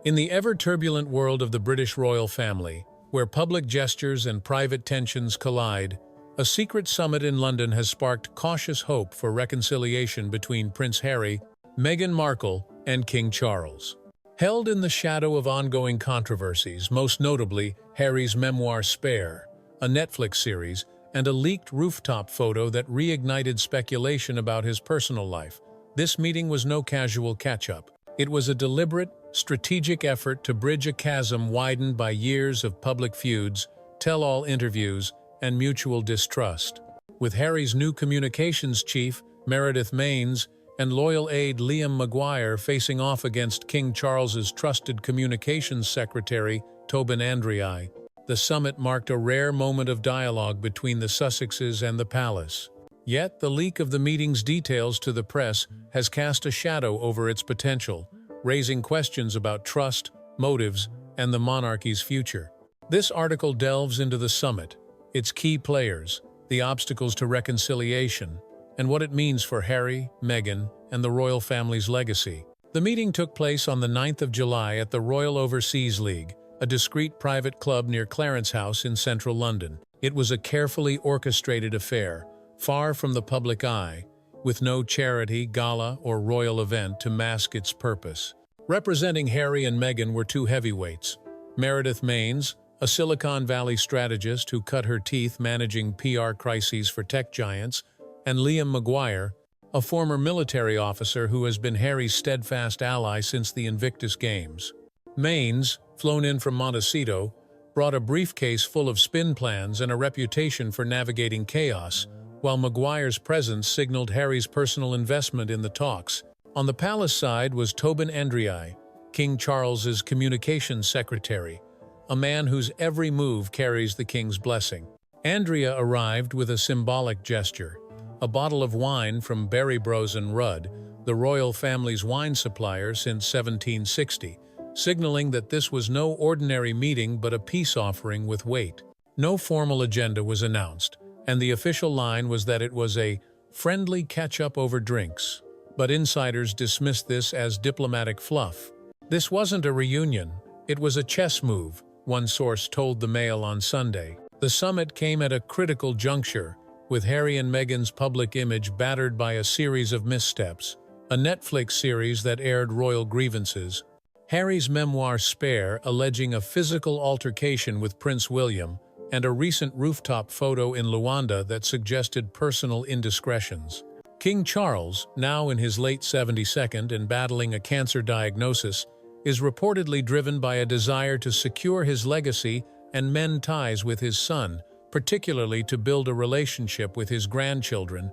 In the ever-turbulent world of the British royal family, where public gestures and private tensions collide, a secret summit in London has sparked cautious hope for reconciliation between Prince Harry, Meghan Markle, and King Charles. Held in the shadow of ongoing controversies, most notably Harry's memoir Spare, a Netflix series, and a leaked rooftop photo that reignited speculation about his personal life, this meeting was no casual catch-up. It was a deliberate, strategic effort to bridge a chasm widened by years of public feuds, tell-all interviews, and mutual distrust. With Harry's new communications chief, Meredith Maines, and loyal aide Liam Maguire facing off against King Charles's trusted communications secretary, Tobin Andrei, the summit marked a rare moment of dialogue between the Sussexes and the palace. Yet, the leak of the meeting's details to the press has cast a shadow over its potential, raising questions about trust, motives, and the monarchy's future. This article delves into the summit, its key players, the obstacles to reconciliation, and what it means for Harry, Meghan, and the royal family's legacy. The meeting took place on the 9th of July at the Royal Overseas League, a discreet private club near Clarence House in central London. It was a carefully orchestrated affair, far from the public eye, with no charity, gala, or royal event to mask its purpose. Representing Harry and Meghan were two heavyweights: Meredith Maines, a Silicon Valley strategist who cut her teeth managing PR crises for tech giants, and Liam Maguire, a former military officer who has been Harry's steadfast ally since the Invictus Games. Maines, flown in from Montecito, brought a briefcase full of spin plans and a reputation for navigating chaos, while Maguire's presence signaled Harry's personal investment in the talks. On the palace side was Tobin Andrei, King Charles's communications secretary, a man whose every move carries the king's blessing. Andrea arrived with a symbolic gesture, a bottle of wine from Berry Bros. And Rudd, the royal family's wine supplier since 1760, signaling that this was no ordinary meeting but a peace offering with weight. No formal agenda was announced, and the official line was that it was a friendly catch-up over drinks. But insiders dismissed this as diplomatic fluff. This wasn't a reunion, it was a chess move, one source told the Mail on Sunday. The summit came at a critical juncture, with Harry and Meghan's public image battered by a series of missteps. A Netflix series that aired royal grievances, Harry's memoir Spare alleging a physical altercation with Prince William, and a recent rooftop photo in Luanda that suggested personal indiscretions. King Charles, now in his late 72nd and battling a cancer diagnosis, is reportedly driven by a desire to secure his legacy and mend ties with his son, particularly to build a relationship with his grandchildren,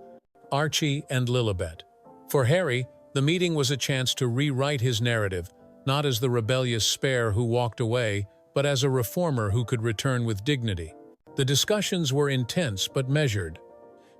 Archie and Lilibet. For Harry, the meeting was a chance to rewrite his narrative, not as the rebellious spare who walked away, but as a reformer who could return with dignity. The discussions were intense but measured.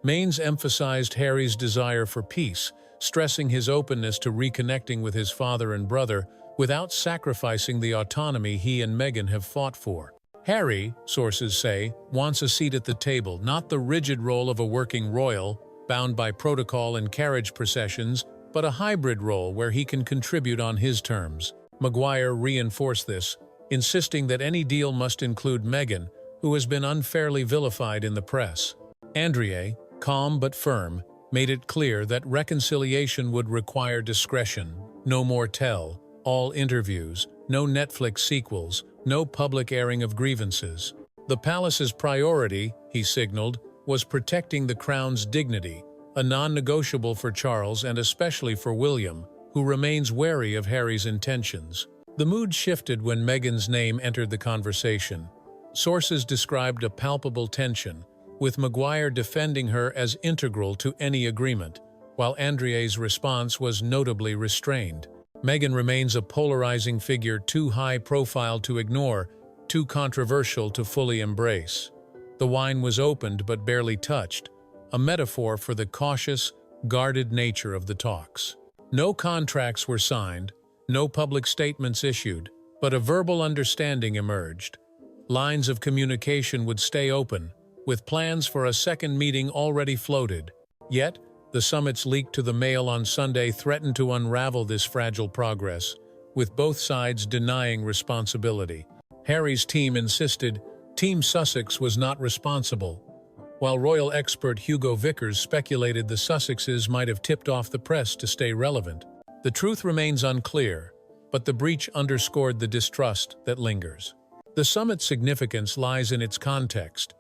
Maines emphasized Harry's desire for peace, stressing his openness to reconnecting with his father and brother without sacrificing the autonomy he and Meghan have fought for. Harry, sources say, wants a seat at the table, not the rigid role of a working royal, bound by protocol and carriage processions, but a hybrid role where he can contribute on his terms. Maguire reinforced this, insisting that any deal must include Meghan, who has been unfairly vilified in the press. Andrea, calm but firm, made it clear that reconciliation would require discretion, no more tell-all interviews, no Netflix sequels, no public airing of grievances. The palace's priority, he signaled, was protecting the crown's dignity, a non-negotiable for Charles and especially for William, who remains wary of Harry's intentions. The mood shifted when Meghan's name entered the conversation. Sources described a palpable tension, with Maguire defending her as integral to any agreement, while Andrea's response was notably restrained. Meghan remains a polarizing figure too high-profile to ignore, too controversial to fully embrace. The wine was opened but barely touched, a metaphor for the cautious, guarded nature of the talks. No contracts were signed, no public statements issued, but a verbal understanding emerged. Lines of communication would stay open, with plans for a second meeting already floated. Yet, the summit's leak to the Mail on Sunday threatened to unravel this fragile progress, with both sides denying responsibility. Harry's team insisted Team Sussex was not responsible, while royal expert Hugo Vickers speculated the Sussexes might have tipped off the press to stay relevant. The truth remains unclear, but the breach underscored the distrust that lingers. The summit's significance lies in its context,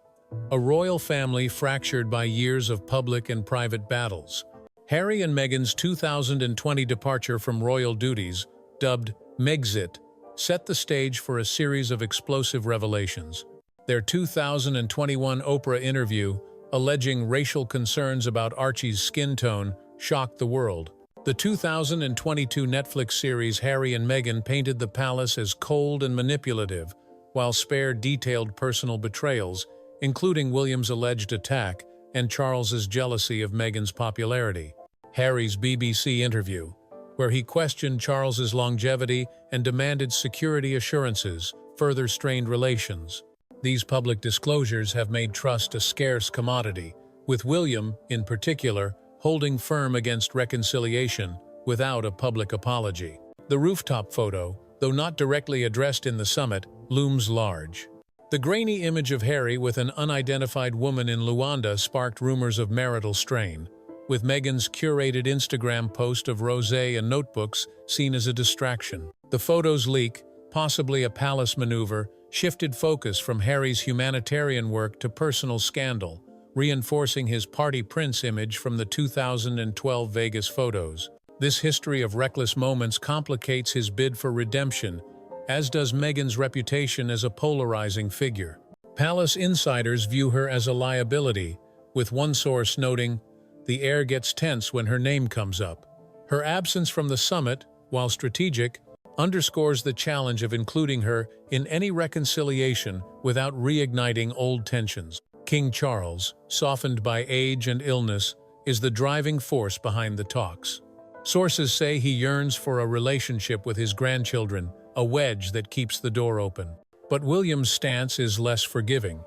a royal family fractured by years of public and private battles. Harry and Meghan's 2020 departure from royal duties, dubbed Megxit, set the stage for a series of explosive revelations. Their 2021 Oprah interview, alleging racial concerns about Archie's skin tone, shocked the world. The 2022 Netflix series Harry and Meghan painted the palace as cold and manipulative, while Spare detailed personal betrayals, including William's alleged attack and Charles's jealousy of Meghan's popularity. Harry's BBC interview, where he questioned Charles's longevity and demanded security assurances, further strained relations. These public disclosures have made trust a scarce commodity, with William, in particular, holding firm against reconciliation without a public apology. The rooftop photo, though not directly addressed in the summit, looms large. The grainy image of Harry with an unidentified woman in Luanda sparked rumors of marital strain, with Meghan's curated Instagram post of rosé and notebooks seen as a distraction. The photo's leak, possibly a palace maneuver, shifted focus from Harry's humanitarian work to personal scandal, reinforcing his party prince image from the 2012 Vegas photos. This history of reckless moments complicates his bid for redemption, as does Meghan's reputation as a polarizing figure. Palace insiders view her as a liability, with one source noting, "The air gets tense when her name comes up." Her absence from the summit, while strategic, underscores the challenge of including her in any reconciliation without reigniting old tensions. King Charles, softened by age and illness, is the driving force behind the talks. Sources say he yearns for a relationship with his grandchildren, a wedge that keeps the door open. But William's stance is less forgiving.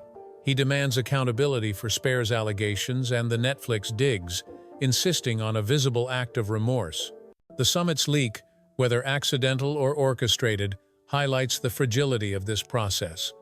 He demands accountability for Spare's allegations and the Netflix digs, insisting on a visible act of remorse. The summit's leak, whether accidental or orchestrated, highlights the fragility of this process.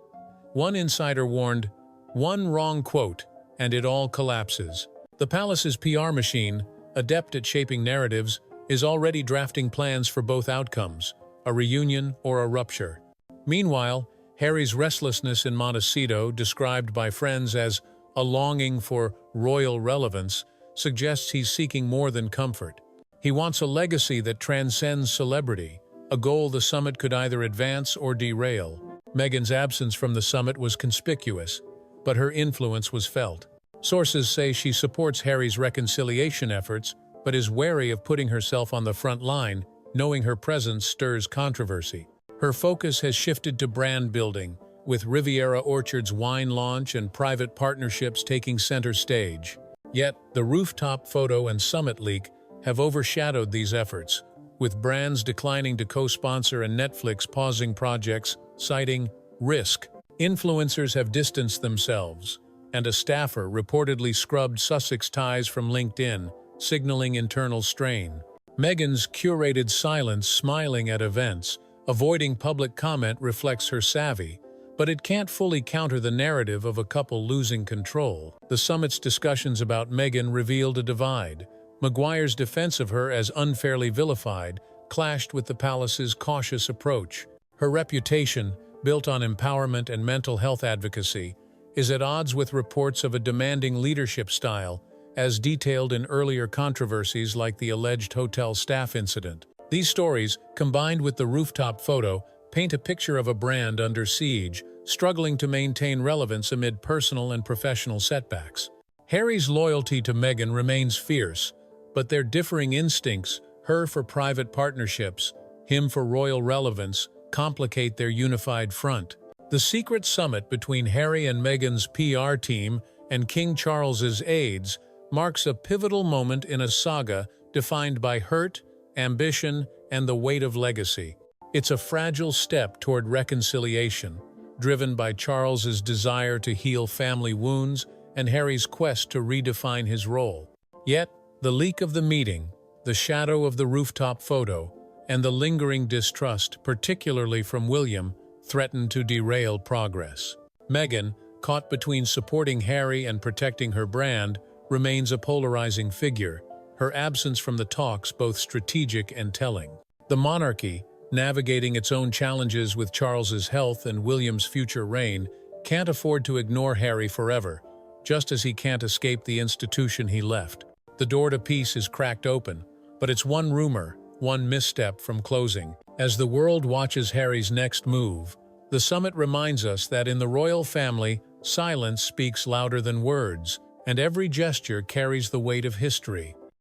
One insider warned, "One wrong quote, and it all collapses." The palace's PR machine, adept at shaping narratives, is already drafting plans for both outcomes, a reunion or a rupture. Meanwhile, Harry's restlessness in Montecito, described by friends as a longing for royal relevance, suggests he's seeking more than comfort. He wants a legacy that transcends celebrity, a goal the summit could either advance or derail. Meghan's absence from the summit was conspicuous, but her influence was felt. Sources say she supports Harry's reconciliation efforts, but is wary of putting herself on the front line, knowing her presence stirs controversy. Her focus has shifted to brand building, with Riviera Orchard's wine launch and private partnerships taking center stage. Yet, the rooftop photo and summit leak have overshadowed these efforts, with brands declining to co-sponsor and Netflix pausing projects, citing risk. Influencers have distanced themselves, and a staffer reportedly scrubbed Sussex ties from LinkedIn, signaling internal strain. Meghan's curated silence, smiling at events, avoiding public comment reflects her savvy, but it can't fully counter the narrative of a couple losing control. The summit's discussions about Meghan revealed a divide. Maguire's defense of her as unfairly vilified clashed with the palace's cautious approach. Her reputation, built on empowerment and mental health advocacy, is at odds with reports of a demanding leadership style, as detailed in earlier controversies like the alleged hotel staff incident. These stories, combined with the rooftop photo, paint a picture of a brand under siege, struggling to maintain relevance amid personal and professional setbacks. Harry's loyalty to Meghan remains fierce, but their differing instincts, her for private partnerships, him for royal relevance, complicate their unified front. The secret summit between Harry and Meghan's PR team and King Charles's aides marks a pivotal moment in a saga defined by hurt, ambition, and the weight of legacy. It's a fragile step toward reconciliation, driven by Charles's desire to heal family wounds and Harry's quest to redefine his role. Yet, the leak of the meeting, the shadow of the rooftop photo, and the lingering distrust, particularly from William, threaten to derail progress. Meghan, caught between supporting Harry and protecting her brand, remains a polarizing figure, her absence from the talks both strategic and telling. The monarchy, navigating its own challenges with Charles's health and William's future reign, can't afford to ignore Harry forever, just as he can't escape the institution he left. The door to peace is cracked open, but it's one rumor, one misstep from closing. As the world watches Harry's next move, the summit reminds us that in the royal family, silence speaks louder than words, and every gesture carries the weight of history.